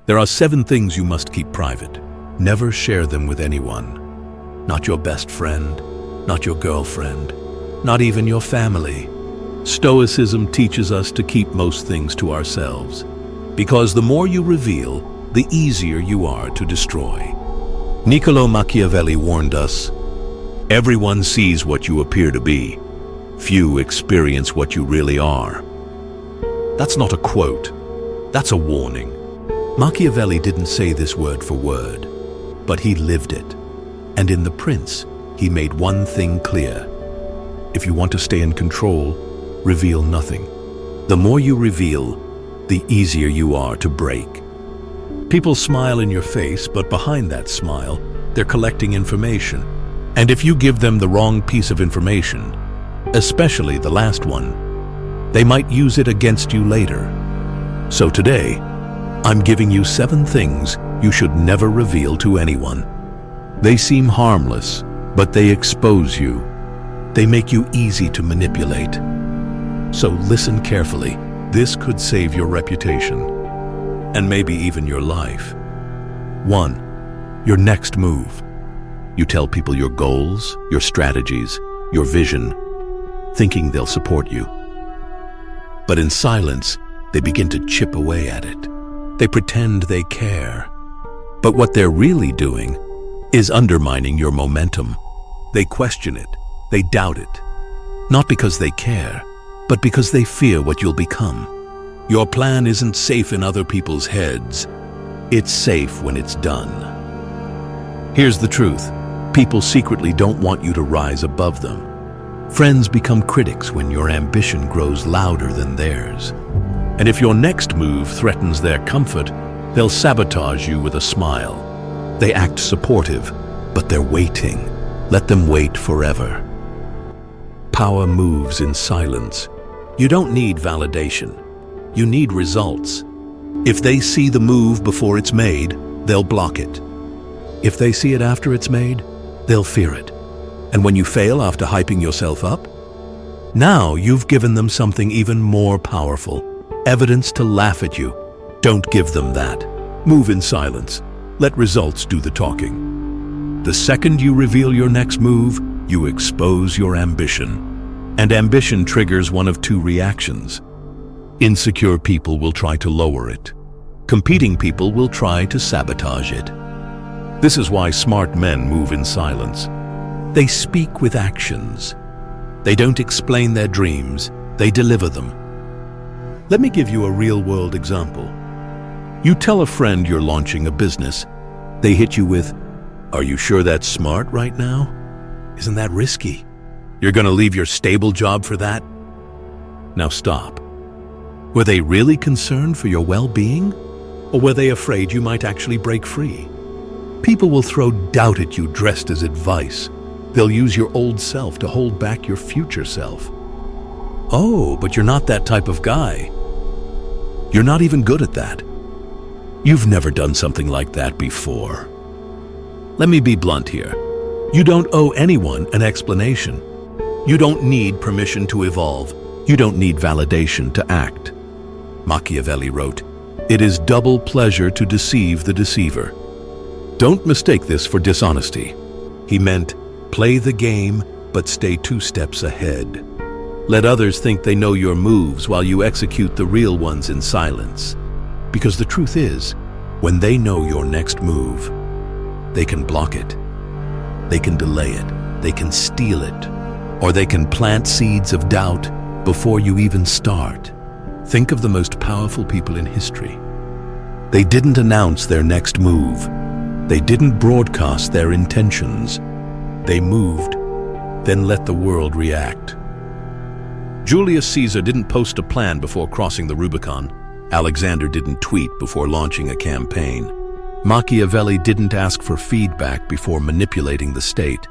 There are 7 things you must keep private. Never share them with anyone. Not your best friend, not your girlfriend, not even your family. Stoicism teaches us to keep most things to ourselves, because the more you reveal, the easier you are to destroy. Niccolo Machiavelli warned us, "Everyone sees what you appear to be. Few experience what you really are." That's not a quote, that's a warning. Machiavelli didn't say this word for word, but he lived it. And in The Prince, he made one thing clear. If you want to stay in control, reveal nothing. The more you reveal, the easier you are to break. People smile in your face, but behind that smile, they're collecting information. And if you give them the wrong piece of information, especially the last one, they might use it against you later. So today, I'm giving you 7 things you should never reveal to anyone. They seem harmless, but they expose you. They make you easy to manipulate. So listen carefully. This could save your reputation, and maybe even your life. 1. Your next move. You tell people your goals, your strategies, your vision, thinking they'll support you. But in silence, they begin to chip away at it. They pretend they care. But what they're really doing is undermining your momentum. They question it. They doubt it. Not because they care, but because they fear what you'll become. Your plan isn't safe in other people's heads. It's safe when it's done. Here's the truth. People secretly don't want you to rise above them. Friends become critics when your ambition grows louder than theirs. And if your next move threatens their comfort, they'll sabotage you with a smile. They act supportive, but they're waiting. Let them wait forever. Power moves in silence. You don't need validation. You need results. If they see the move before it's made, they'll block it. If they see it after it's made, they'll fear it. And when you fail after hyping yourself up, now you've given them something even more powerful. Evidence to laugh at you. Don't give them that. Move in silence. Let results do the talking. The second you reveal your next move, you expose your ambition. And ambition triggers one of 2 reactions. Insecure people will try to lower it. Competing people will try to sabotage it. This is why smart men move in silence. They speak with actions. They don't explain their dreams, they deliver them. Let me give you a real-world example. You tell a friend you're launching a business. They hit you with, "Are you sure that's smart right now? Isn't that risky? You're gonna leave your stable job for that?" Now stop. Were they really concerned for your well-being? Or were they afraid you might actually break free? People will throw doubt at you dressed as advice. They'll use your old self to hold back your future self. "Oh, but you're not that type of guy. You're not even good at that. You've never done something like that before." Let me be blunt here. You don't owe anyone an explanation. You don't need permission to evolve. You don't need validation to act. Machiavelli wrote, "It is double pleasure to deceive the deceiver." Don't mistake this for dishonesty. He meant, play the game, but stay 2 steps ahead. Let others think they know your moves while you execute the real ones in silence. Because the truth is, when they know your next move, they can block it. They can delay it. They can steal it. Or they can plant seeds of doubt before you even start. Think of the most powerful people in history. They didn't announce their next move. They didn't broadcast their intentions. They moved, then let the world react. Julius Caesar didn't post a plan before crossing the Rubicon. Alexander didn't tweet before launching a campaign. Machiavelli didn't ask for feedback before manipulating the state.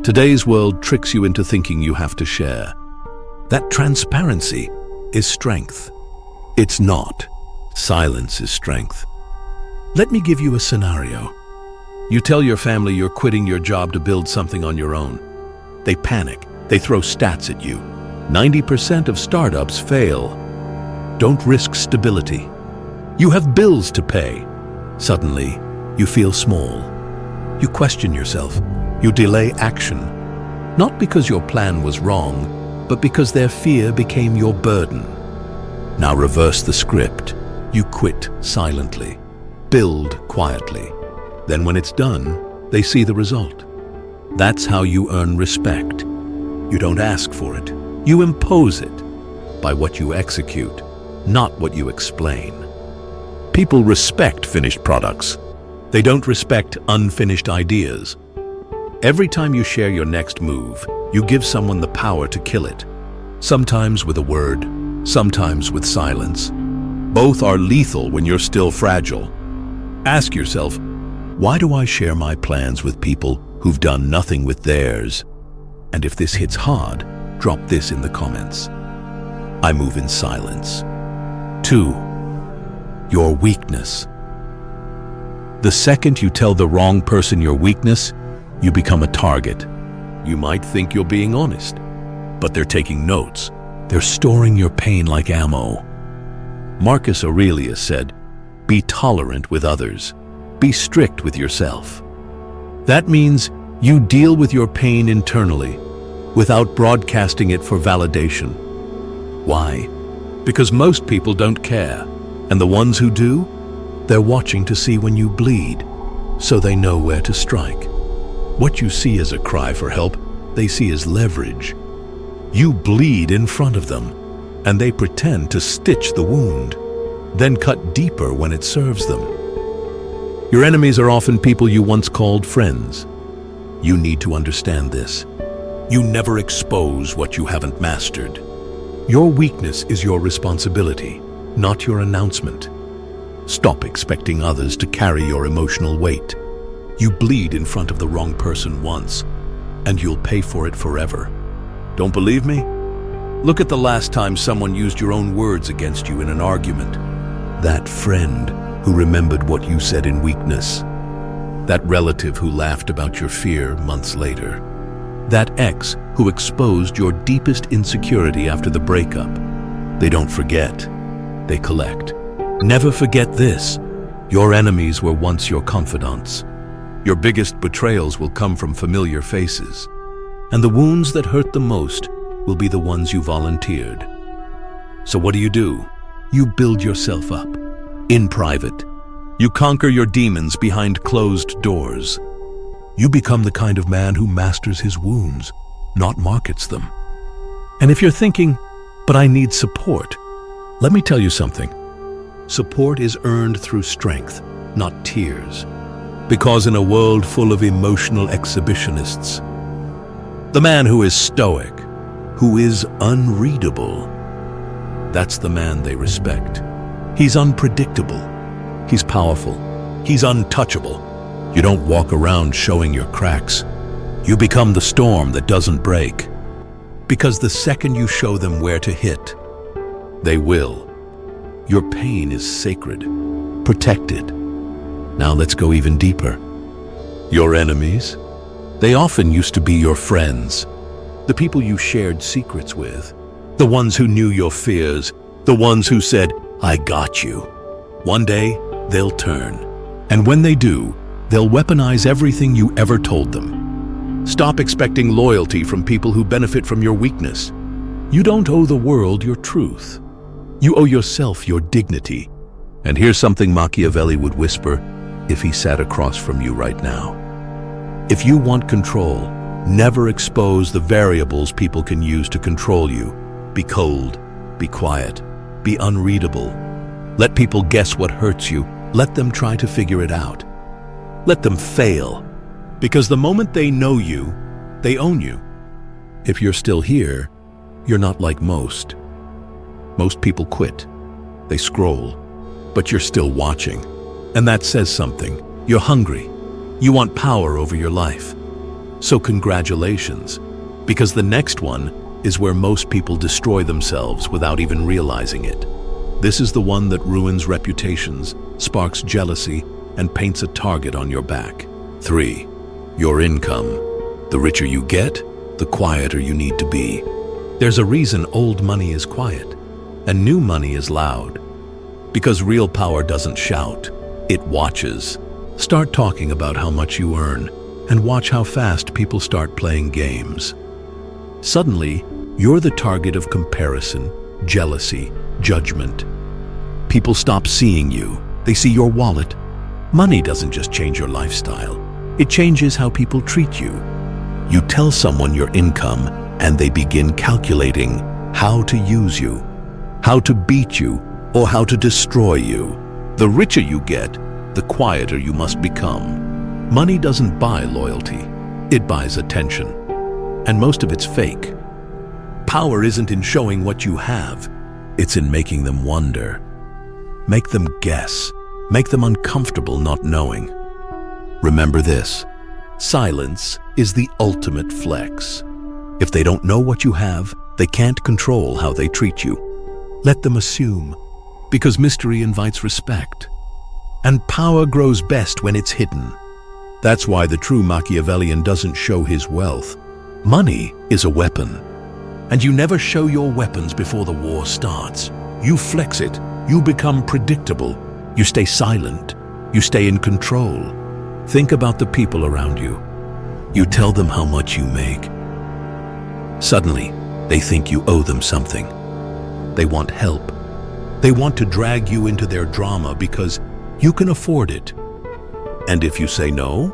Today's world tricks you into thinking you have to share. That transparency is strength. It's not. Silence is strength. Let me give you a scenario. You tell your family you're quitting your job to build something on your own. They panic. They throw stats at you. 90% of startups fail. Don't risk stability. You have bills to pay. Suddenly, you feel small. You question yourself. You delay action. Not because your plan was wrong, but because their fear became your burden. Now reverse the script. You quit silently. Build quietly. Then when it's done, they see the result. That's how you earn respect. You don't ask for it. You impose it by what you execute, not what you explain. People respect finished products. They don't respect unfinished ideas. Every time you share your next move, you give someone the power to kill it. Sometimes with a word, sometimes with silence. Both are lethal when you're still fragile. Ask yourself, why do I share my plans with people who've done nothing with theirs? And if this hits hard, drop this in the comments. I move in silence. 2. Your weakness. The second you tell the wrong person your weakness, you become a target. You might think you're being honest, but they're taking notes. They're storing your pain like ammo. Marcus Aurelius said, "Be tolerant with others. Be strict with yourself." That means you deal with your pain internally, without broadcasting it for validation. Why? Because most people don't care, and the ones who do, they're watching to see when you bleed, so they know where to strike. What you see as a cry for help, they see as leverage. You bleed in front of them, and they pretend to stitch the wound, then cut deeper when it serves them. Your enemies are often people you once called friends. You need to understand this. You never expose what you haven't mastered. Your weakness is your responsibility, not your announcement. Stop expecting others to carry your emotional weight. You bleed in front of the wrong person once, and you'll pay for it forever. Don't believe me? Look at the last time someone used your own words against you in an argument. That friend who remembered what you said in weakness. That relative who laughed about your fear months later. That ex who exposed your deepest insecurity after the breakup. They don't forget, they collect. Never forget this. Your enemies were once your confidants. Your biggest betrayals will come from familiar faces. And the wounds that hurt the most will be the ones you volunteered. So what do? You build yourself up. In private. You conquer your demons behind closed doors. You become the kind of man who masters his wounds, not markets them. And if you're thinking, but I need support, let me tell you something. Support is earned through strength, not tears. Because in a world full of emotional exhibitionists, the man who is stoic, who is unreadable, that's the man they respect. He's unpredictable. He's powerful. He's untouchable. You don't walk around showing your cracks. You become the storm that doesn't break. Because the second you show them where to hit, they will. Your pain is sacred, protected. Now let's go even deeper. Your enemies, they often used to be your friends, the people you shared secrets with, the ones who knew your fears, the ones who said, "I got you." One day, they'll turn. And when they do, they'll weaponize everything you ever told them. Stop expecting loyalty from people who benefit from your weakness. You don't owe the world your truth. You owe yourself your dignity. And here's something Machiavelli would whisper if he sat across from you right now. If you want control, never expose the variables people can use to control you. Be cold, be quiet, be unreadable. Let people guess what hurts you. Let them try to figure it out. Let them fail. Because the moment they know you, they own you. If you're still here, you're not like most. Most people quit. They scroll. But you're still watching. And that says something. You're hungry. You want power over your life. So congratulations. Because the next one is where most people destroy themselves without even realizing it. This is the one that ruins reputations, sparks jealousy, and paints a target on your back. 3. Your income. The richer you get, the quieter you need to be. There's a reason old money is quiet, and new money is loud. Because real power doesn't shout, it watches. Start talking about how much you earn, and watch how fast people start playing games. Suddenly, you're the target of comparison, jealousy, judgment. People stop seeing you. They see your wallet. Money doesn't just change your lifestyle. It changes how people treat you. You tell someone your income, and they begin calculating how to use you, how to beat you, or how to destroy you. The richer you get, the quieter you must become. Money doesn't buy loyalty. It buys attention. And most of it's fake. Power isn't in showing what you have. It's in making them wonder. Make them guess. Make them uncomfortable not knowing. Remember this: silence is the ultimate flex. If they don't know what you have, they can't control how they treat you. Let them assume, because mystery invites respect. And power grows best when it's hidden. That's why the true Machiavellian doesn't show his wealth. Money is a weapon. And you never show your weapons before the war starts. You flex it. You become predictable. You stay silent. You stay in control. Think about the people around you. You tell them how much you make. Suddenly, they think you owe them something. They want help. They want to drag you into their drama because you can afford it. And if you say no,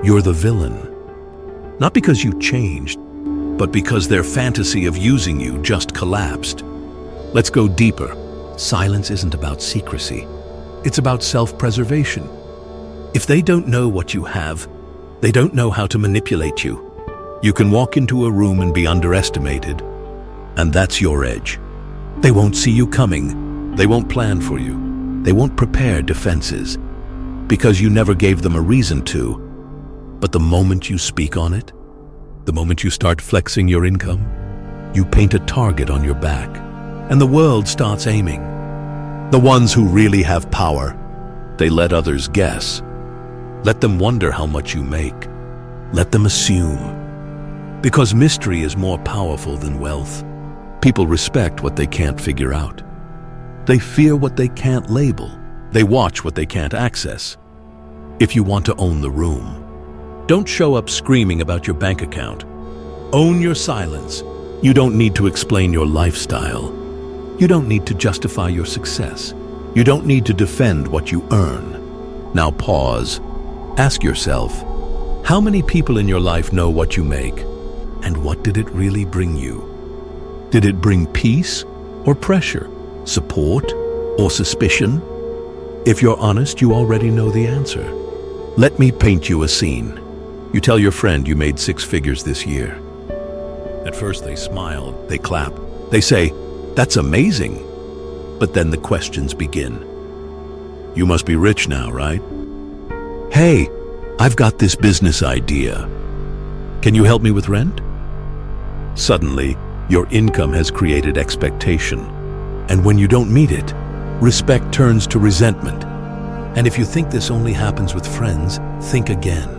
you're the villain. Not because you changed, but because their fantasy of using you just collapsed. Let's go deeper. Silence isn't about secrecy. It's about self-preservation. If they don't know what you have, they don't know how to manipulate you. You can walk into a room and be underestimated, and that's your edge. They won't see you coming. They won't plan for you. They won't prepare defenses, because you never gave them a reason to. But the moment you speak on it, the moment you start flexing your income, you paint a target on your back, and the world starts aiming. The ones who really have power, they let others guess. Let them wonder how much you make. Let them assume. Because mystery is more powerful than wealth. People respect what they can't figure out. They fear what they can't label. They watch what they can't access. If you want to own the room, don't show up screaming about your bank account. Own your silence. You don't need to explain your lifestyle. You don't need to justify your success. You don't need to defend what you earn. Now pause. Ask yourself, how many people in your life know what you make? And what did it really bring you? Did it bring peace or pressure, support or suspicion? If you're honest, you already know the answer. Let me paint you a scene. You tell your friend you made 6 figures this year. At first they smile, they clap, they say, "That's amazing." But then the questions begin. You must be rich now, right? Hey, I've got this business idea. Can you help me with rent? Suddenly, your income has created expectation. And when you don't meet it, respect turns to resentment. And if you think this only happens with friends, think again.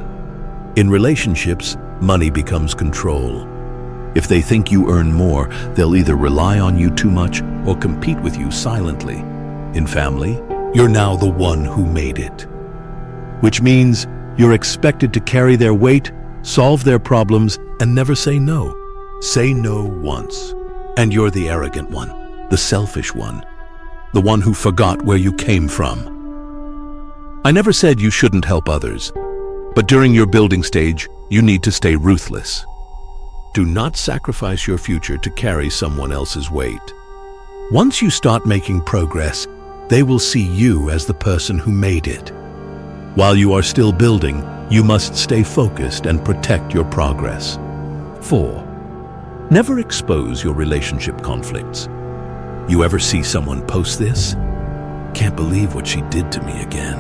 In relationships, money becomes control. If they think you earn more, they'll either rely on you too much or compete with you silently. In family, you're now the one who made it. Which means you're expected to carry their weight, solve their problems, and never say no. Say no once, and you're the arrogant one, the selfish one, the one who forgot where you came from. I never said you shouldn't help others, but during your building stage, you need to stay ruthless. Do not sacrifice your future to carry someone else's weight. Once you start making progress, they will see you as the person who made it. While you are still building, you must stay focused and protect your progress. 4. Never expose your relationship conflicts. You ever see someone post this? Can't believe what she did to me again.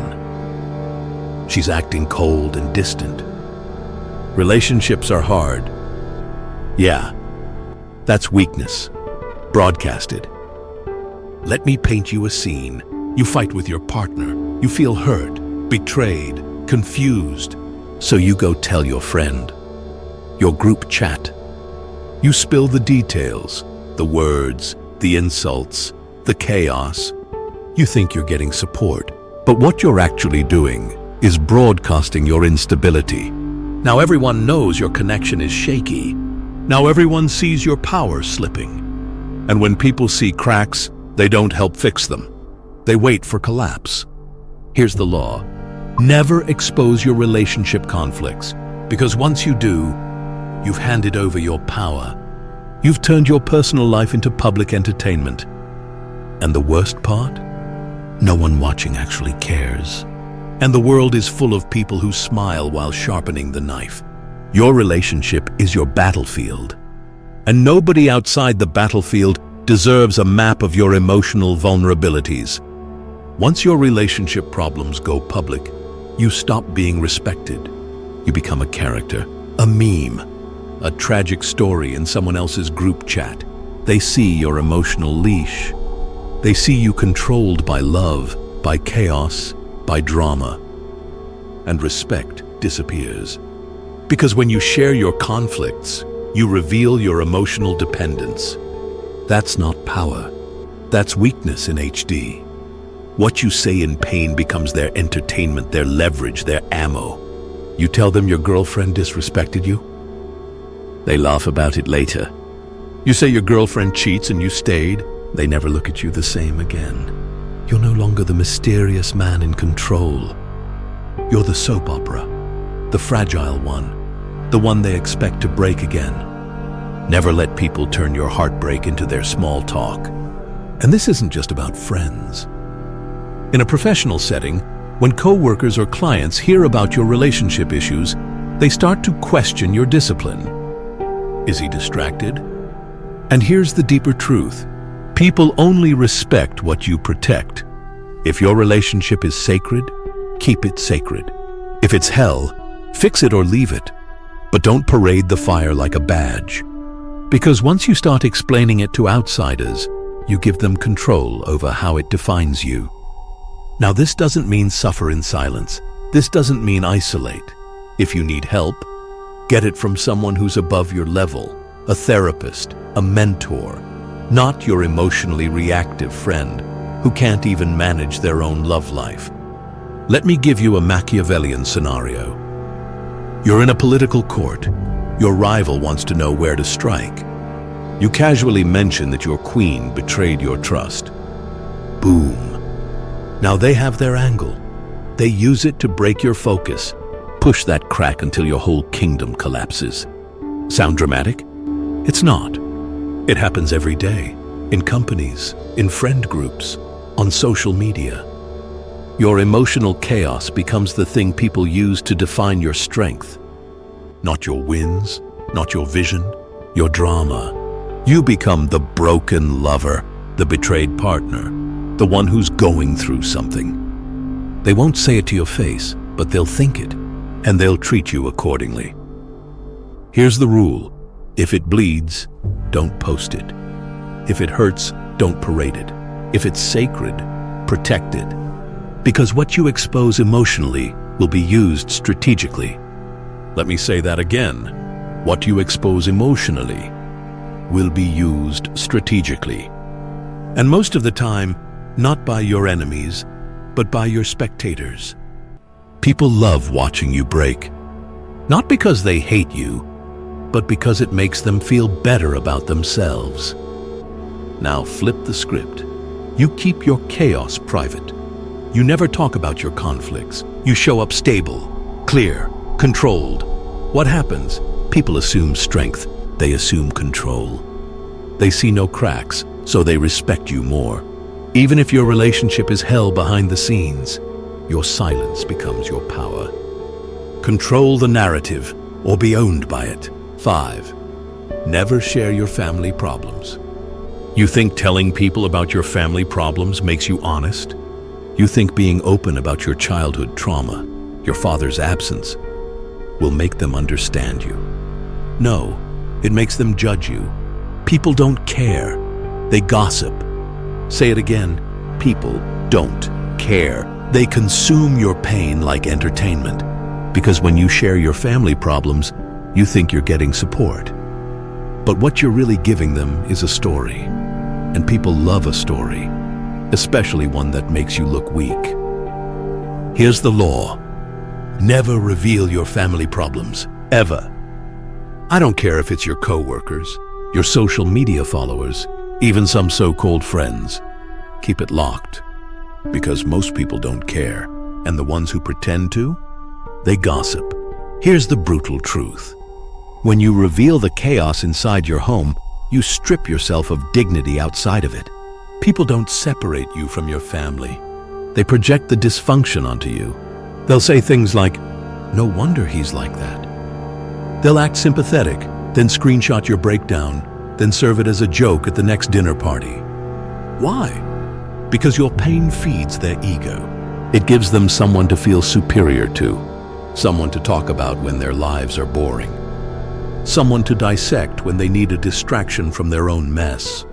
She's acting cold and distant. Relationships are hard. Yeah, that's weakness, broadcasted. Let me paint you a scene. You fight with your partner. You feel hurt, betrayed, confused. So you go tell your friend, your group chat. You spill the details, the words, the insults, the chaos. You think you're getting support, but what you're actually doing is broadcasting your instability. Now everyone knows your connection is shaky. Now everyone sees your power slipping. And when people see cracks, they don't help fix them. They wait for collapse. Here's the law. Never expose your relationship conflicts, because once you do, you've handed over your power. You've turned your personal life into public entertainment. And the worst part? No one watching actually cares. And the world is full of people who smile while sharpening the knife. Your relationship is your battlefield. And nobody outside the battlefield deserves a map of your emotional vulnerabilities. Once your relationship problems go public, you stop being respected. You become a character, a meme, a tragic story in someone else's group chat. They see your emotional leash. They see you controlled by love, by chaos, by drama. And respect disappears. Because when you share your conflicts, you reveal your emotional dependence. That's not power. That's weakness in HD. What you say in pain becomes their entertainment, their leverage, their ammo. You tell them your girlfriend disrespected you? They laugh about it later. You say your girlfriend cheats and you stayed? They never look at you the same again. You're no longer the mysterious man in control. You're the soap opera, the fragile one, the one they expect to break again. Never let people turn your heartbreak into their small talk. And this isn't just about friends. In a professional setting, when co-workers or clients hear about your relationship issues, they start to question your discipline. Is he distracted? And here's the deeper truth. People only respect what you protect. If your relationship is sacred, keep it sacred. If it's hell, fix it or leave it. But don't parade the fire like a badge. Because once you start explaining it to outsiders, you give them control over how it defines you. Now, this doesn't mean suffer in silence. This doesn't mean isolate. If you need help, get it from someone who's above your level, a therapist, a mentor, not your emotionally reactive friend who can't even manage their own love life. Let me give you a Machiavellian scenario. You're in a political court. Your rival wants to know where to strike. You casually mention that your queen betrayed your trust. Boom. Now they have their angle. They use it to break your focus, push that crack until your whole kingdom collapses. Sound dramatic? It's not. It happens every day, in companies, in friend groups, on social media. Your emotional chaos becomes the thing people use to define your strength. Not your wins, not your vision, your drama. You become the broken lover, the betrayed partner, the one who's going through something. They won't say it to your face, but they'll think it, and they'll treat you accordingly. Here's the rule. If it bleeds, don't post it. If it hurts, don't parade it. If it's sacred, protect it. Because what you expose emotionally will be used strategically. Let me say that again. What you expose emotionally will be used strategically. And most of the time, not by your enemies, but by your spectators. People love watching you break. Not because they hate you, but because it makes them feel better about themselves. Now flip the script. You keep your chaos private. You never talk about your conflicts. You show up stable, clear, controlled. What happens? People assume strength. They assume control. They see no cracks, so they respect you more. Even if your relationship is hell behind the scenes, your silence becomes your power. Control the narrative or be owned by it. 5. Never share your family problems. You think telling people about your family problems makes you honest? You think being open about your childhood trauma, your father's absence, will make them understand you? No, it makes them judge you. People don't care. They gossip. Say it again. People don't care. They consume your pain like entertainment. Because when you share your family problems, you think you're getting support. But what you're really giving them is a story. And people love a story. especially one that makes you look weak. Here's the law. Never reveal your family problems, ever. I don't care if it's your coworkers, your social media followers, even some so-called friends. Keep it locked, because most people don't care, and the ones who pretend to, they gossip. Here's the brutal truth. When you reveal the chaos inside your home, you strip yourself of dignity outside of it. People don't separate you from your family. They project the dysfunction onto you. They'll say things like, "No wonder he's like that." They'll act sympathetic, then screenshot your breakdown, then serve it as a joke at the next dinner party. Why? Because your pain feeds their ego. It gives them someone to feel superior to, someone to talk about when their lives are boring, someone to dissect when they need a distraction from their own mess.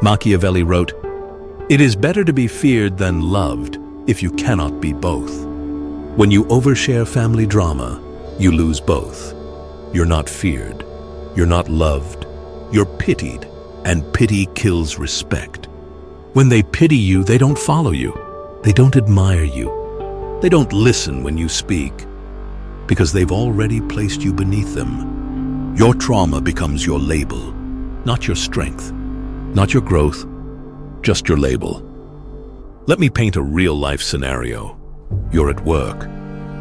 Machiavelli wrote, "It is better to be feared than loved if you cannot be both." When you overshare family drama, you lose both. You're not feared, you're not loved, you're pitied, and pity kills respect. When they pity you, they don't follow you, they don't admire you, they don't listen when you speak, because they've already placed you beneath them. Your trauma becomes your label, not your strength. Not your growth, just your label. Let me paint a real-life scenario. You're at work.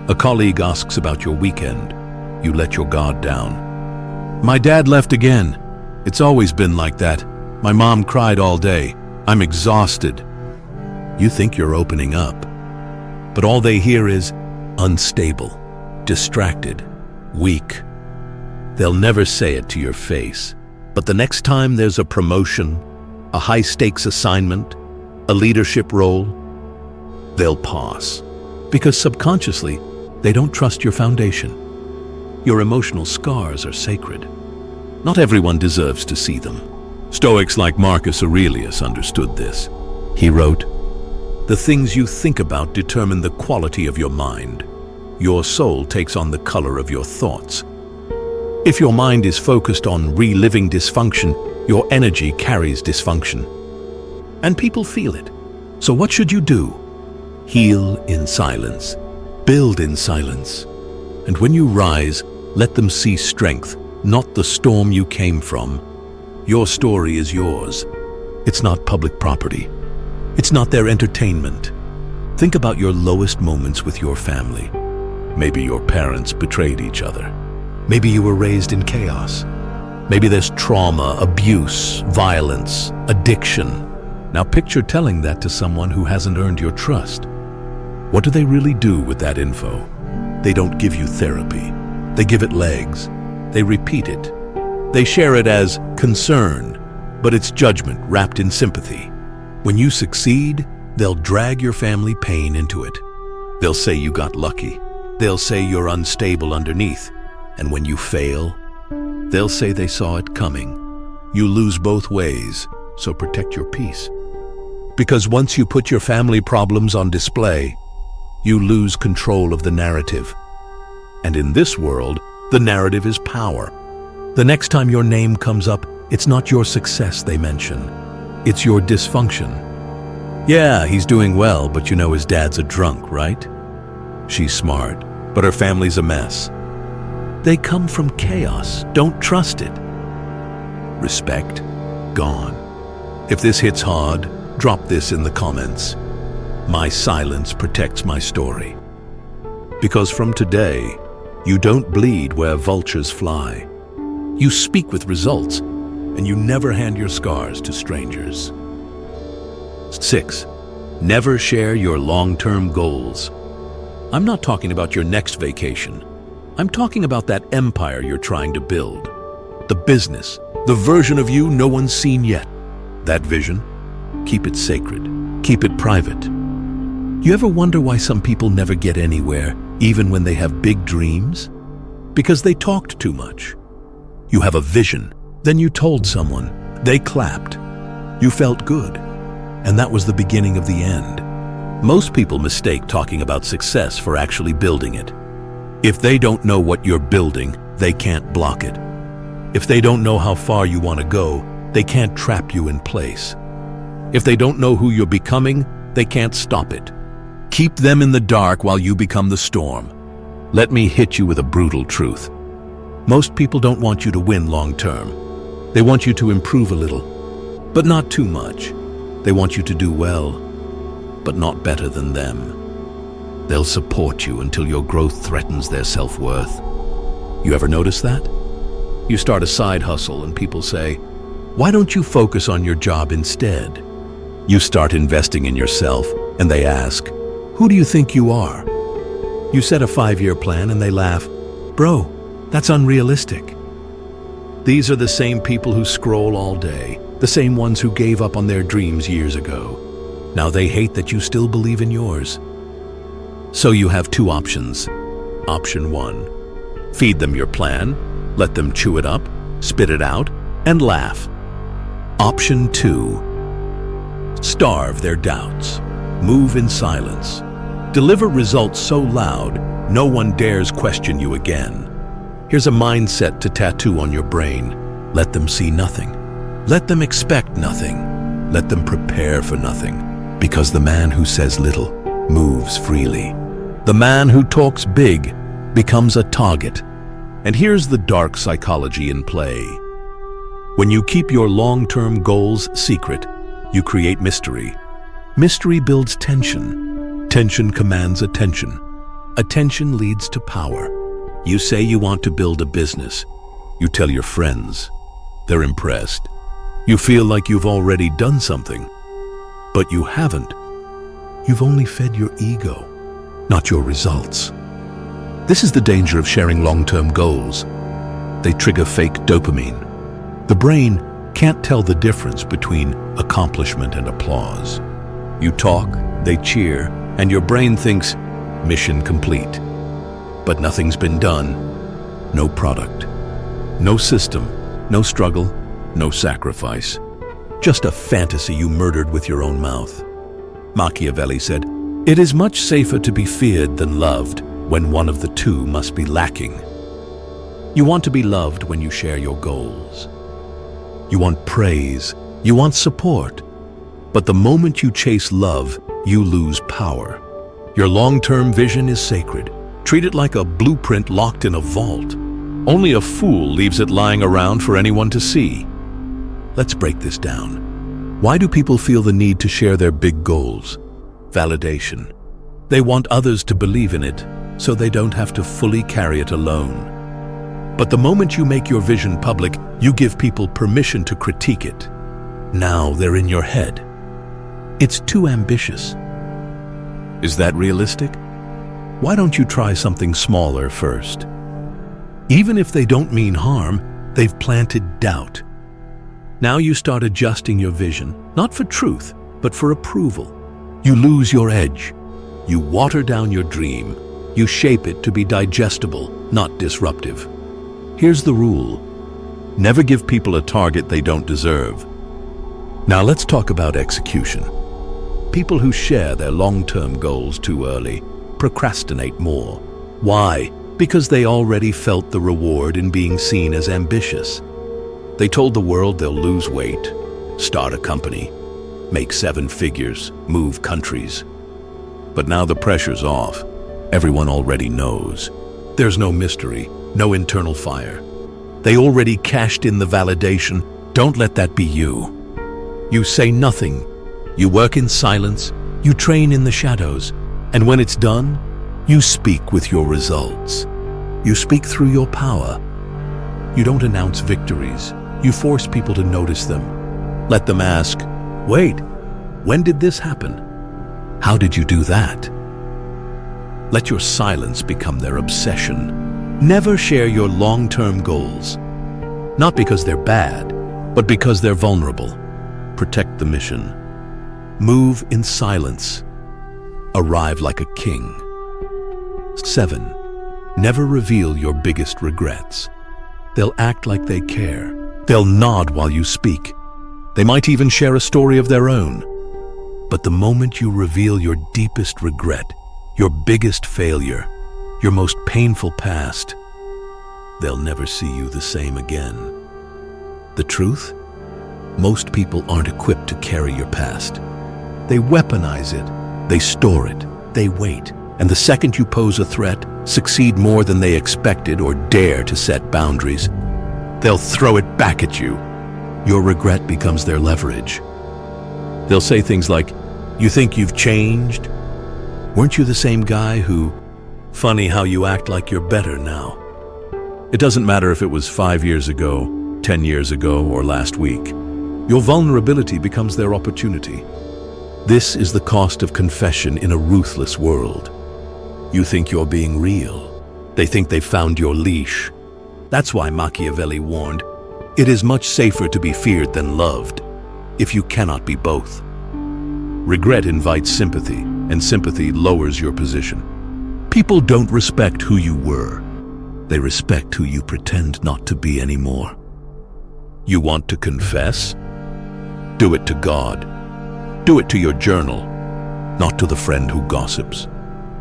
A colleague asks about your weekend. You let your guard down. "My dad left again. It's always been like that. My mom cried all day. I'm exhausted." You think you're opening up, but all they hear is unstable, distracted, weak. They'll never say it to your face. But the next time there's a promotion, a high-stakes assignment, a leadership role, they'll pause. Because subconsciously, they don't trust your foundation. Your emotional scars are sacred. Not everyone deserves to see them. Stoics like Marcus Aurelius understood this. He wrote, "The things you think about determine the quality of your mind. Your soul takes on the color of your thoughts." If your mind is focused on reliving dysfunction, your energy carries dysfunction. And people feel it. So what should you do? Heal in silence. Build in silence. And when you rise, let them see strength, not the storm you came from. Your story is yours. It's not public property. It's not their entertainment. Think about your lowest moments with your family. Maybe your parents betrayed each other. Maybe you were raised in chaos. Maybe there's trauma, abuse, violence, addiction. Now picture telling that to someone who hasn't earned your trust. What do they really do with that info? They don't give you therapy. They give it legs. They repeat it. They share it as concern, but it's judgment wrapped in sympathy. When you succeed, they'll drag your family pain into it. They'll say you got lucky. They'll say you're unstable underneath. And when you fail, they'll say they saw it coming. You lose both ways, so protect your peace. Because once you put your family problems on display, you lose control of the narrative. And in this world, the narrative is power. The next time your name comes up, it's not your success they mention. It's your dysfunction. "Yeah, he's doing well, but you know his dad's a drunk, right? She's smart, but her family's a mess." They come from chaos. Don't trust it. Respect, gone. If this hits hard, drop this in the comments. My silence protects my story. Because from today, you don't bleed where vultures fly. You speak with results, and you never hand your scars to strangers. 6. Never share your long-term goals. I'm not talking about your next vacation. I'm talking about that empire you're trying to build. The business, the version of you no one's seen yet. That vision, keep it sacred, keep it private. You ever wonder why some people never get anywhere, even when they have big dreams? Because they talked too much. You have a vision, then you told someone, they clapped. You felt good, and that was the beginning of the end. Most people mistake talking about success for actually building it. If they don't know what you're building, they can't block it. If they don't know how far you want to go, they can't trap you in place. If they don't know who you're becoming, they can't stop it. Keep them in the dark while you become the storm. Let me hit you with a brutal truth. Most people don't want you to win long term. They want you to improve a little, but not too much. They want you to do well, but not better than them. They'll support you until your growth threatens their self-worth. You ever notice that? You start a side hustle and people say, "Why don't you focus on your job instead?" You start investing in yourself and they ask, "Who do you think you are?" You set a 5-year plan and they laugh, "Bro, that's unrealistic." These are the same people who scroll all day, the same ones who gave up on their dreams years ago. Now they hate that you still believe in yours. So you have 2 options. Option 1, feed them your plan, let them chew it up, spit it out, and laugh. Option 2, starve their doubts, move in silence, deliver results so loud no one dares question you again. Here's a mindset to tattoo on your brain. Let them see nothing. Let them expect nothing. Let them prepare for nothing. Because the man who says little moves freely. The man who talks big becomes a target. And here's the dark psychology in play. When you keep your long-term goals secret, you create mystery. Mystery builds tension. Tension commands attention. Attention leads to power. You say you want to build a business. You tell your friends. They're impressed. You feel like you've already done something. But you haven't. You've only fed your ego, not your results. This is the danger of sharing long-term goals. They trigger fake dopamine. The brain can't tell the difference between accomplishment and applause. You talk, they cheer, and your brain thinks, mission complete. But nothing's been done. No product. No system. No struggle. No sacrifice. Just a fantasy you murdered with your own mouth. Machiavelli said, "It is much safer to be feared than loved when one of the two must be lacking." You want to be loved when you share your goals. You want praise. You want support. But the moment you chase love, you lose power. Your long-term vision is sacred. Treat it like a blueprint locked in a vault. Only a fool leaves it lying around for anyone to see. Let's break this down. Why do people feel the need to share their big goals? Validation. They want others to believe in it, so they don't have to fully carry it alone. But the moment you make your vision public, you give people permission to critique it. Now they're in your head. It's too ambitious. Is that realistic? Why don't you try something smaller first? Even if they don't mean harm, they've planted doubt. Now you start adjusting your vision, not for truth, but for approval. You lose your edge. You water down your dream. You shape it to be digestible, not disruptive. Here's the rule. Never give people a target they don't deserve. Now let's talk about execution. People who share their long-term goals too early procrastinate more. Why? Because they already felt the reward in being seen as ambitious. They told the world they'll lose weight, start a company, make 7 figures, move countries. But now the pressure's off. Everyone already knows. There's no mystery, no internal fire. They already cashed in the validation. Don't let that be you. You say nothing. You work in silence. You train in the shadows. And when it's done, you speak with your results. You speak through your power. You don't announce victories. You force people to notice them. Let them ask, "Wait, when did this happen? How did you do that?" Let your silence become their obsession. Never share your long-term goals. Not because they're bad, but because they're vulnerable. Protect the mission. Move in silence. Arrive like a king. 7. Never reveal your biggest regrets. They'll act like they care. They'll nod while you speak. They might even share a story of their own. But the moment you reveal your deepest regret, your biggest failure, your most painful past, they'll never see you the same again. The truth? Most people aren't equipped to carry your past. They weaponize it, they store it, they wait, and the second you pose a threat, succeed more than they expected, or dare to set boundaries, they'll throw it back at you. Your regret becomes their leverage. They'll say things like, "You think you've changed? Weren't you the same guy who... Funny how you act like you're better now." It doesn't matter if it was 5 years ago, 10 years ago, or last week. Your vulnerability becomes their opportunity. This is the cost of confession in a ruthless world. You think you're being real. They think they've found your leash. That's why Machiavelli warned, "It is much safer to be feared than loved, if you cannot be both." Regret invites sympathy, and sympathy lowers your position. People don't respect who you were. They respect who you pretend not to be anymore. You want to confess? Do it to God. Do it to your journal, not to the friend who gossips,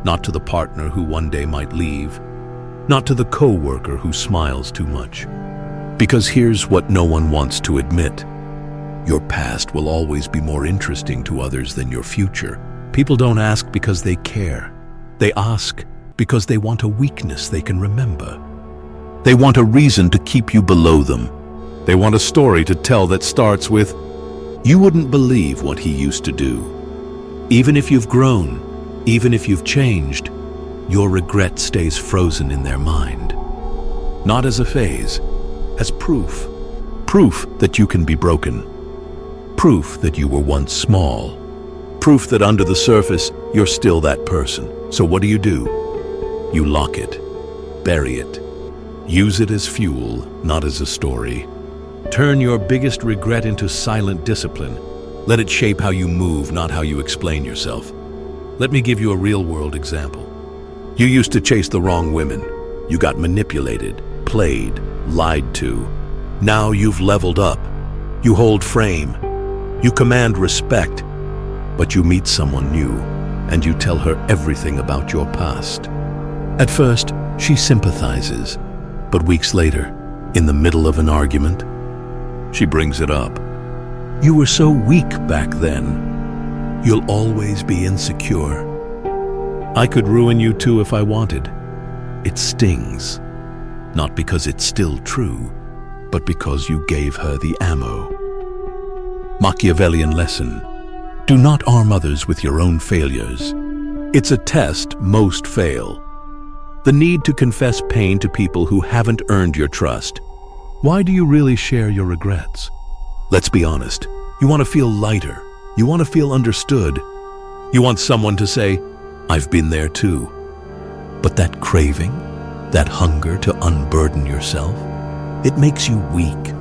not to the partner who one day might leave, not to the co-worker who smiles too much. Because here's what no one wants to admit. Your past will always be more interesting to others than your future. People don't ask because they care. They ask because they want a weakness they can remember. They want a reason to keep you below them. They want a story to tell that starts with, "You wouldn't believe what he used to do." Even if you've grown, even if you've changed, your regret stays frozen in their mind. Not as a phase, as proof. Proof that you can be broken. Proof that you were once small. Proof that under the surface, you're still that person. So what do? You lock it, bury it, use it as fuel, not as a story. Turn your biggest regret into silent discipline. Let it shape how you move, not how you explain yourself. Let me give you a real-world example. You used to chase the wrong women. You got manipulated, played, lied to. Now you've leveled up. You hold frame. You command respect. But you meet someone new, and you tell her everything about your past. At first, she sympathizes, but weeks later, in the middle of an argument, she brings it up. "You were so weak back then. You'll always be insecure. I could ruin you too if I wanted." It stings, not because it's still true, but because you gave her the ammo. Machiavellian lesson: do not arm others with your own failures. It's a test most fail. The need to confess pain to people who haven't earned your trust. Why do you really share your regrets? Let's be honest. You want to feel lighter. You want to feel understood. You want someone to say, "I've been there too." But that craving, that hunger to unburden yourself, it makes you weak.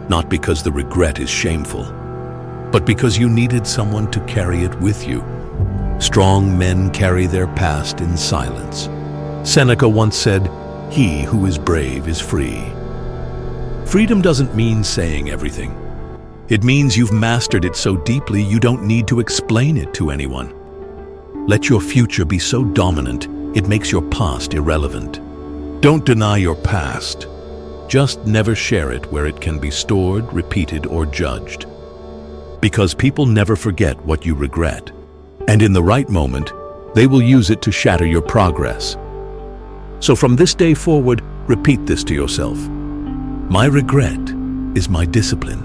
Not because the regret is shameful, but because you needed someone to carry it with you. Strong men carry their past in silence. Seneca once said, "He who is brave is free." Freedom doesn't mean saying everything. It means you've mastered it so deeply you don't need to explain it to anyone. Let your future be so dominant it makes your past irrelevant. Don't deny your past. Just never share it where it can be stored, repeated, or judged. Because people never forget what you regret. And in the right moment, they will use it to shatter your progress. So from this day forward, repeat this to yourself. My regret is my discipline.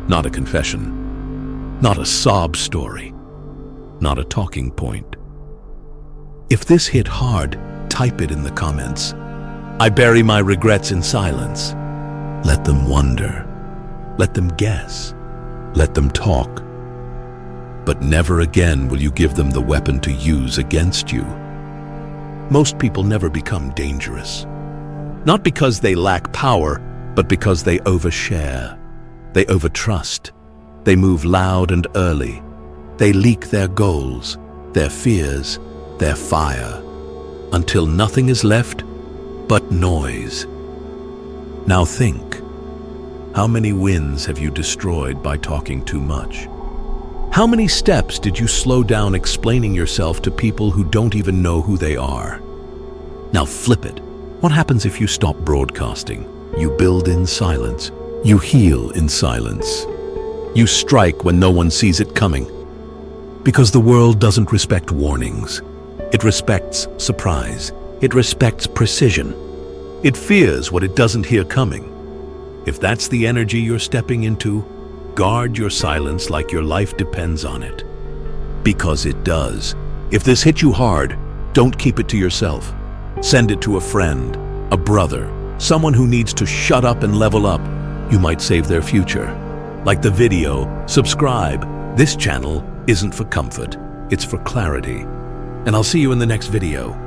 Not a confession. Not a sob story. Not a talking point. If this hit hard, type it in the comments. I bury my regrets in silence. Let them wonder. Let them guess. Let them talk. But never again will you give them the weapon to use against you. Most people never become dangerous. Not because they lack power, but because they overshare. They overtrust. They move loud and early. They leak their goals, their fears, their fire, until nothing is left but noise. Now think, how many wins have you destroyed by talking too much? How many steps did you slow down explaining yourself to people who don't even know who they are? Now flip it. What happens if you stop broadcasting? You build in silence. You heal in silence. You strike when no one sees it coming. Because the world doesn't respect warnings. It respects surprise. It respects precision. It fears what it doesn't hear coming. If that's the energy you're stepping into, guard your silence like your life depends on it. Because it does. If this hit you hard, don't keep it to yourself. Send it to a friend, a brother, someone who needs to shut up and level up. You might save their future. Like the video, subscribe. This channel isn't for comfort, it's for clarity. And I'll see you in the next video.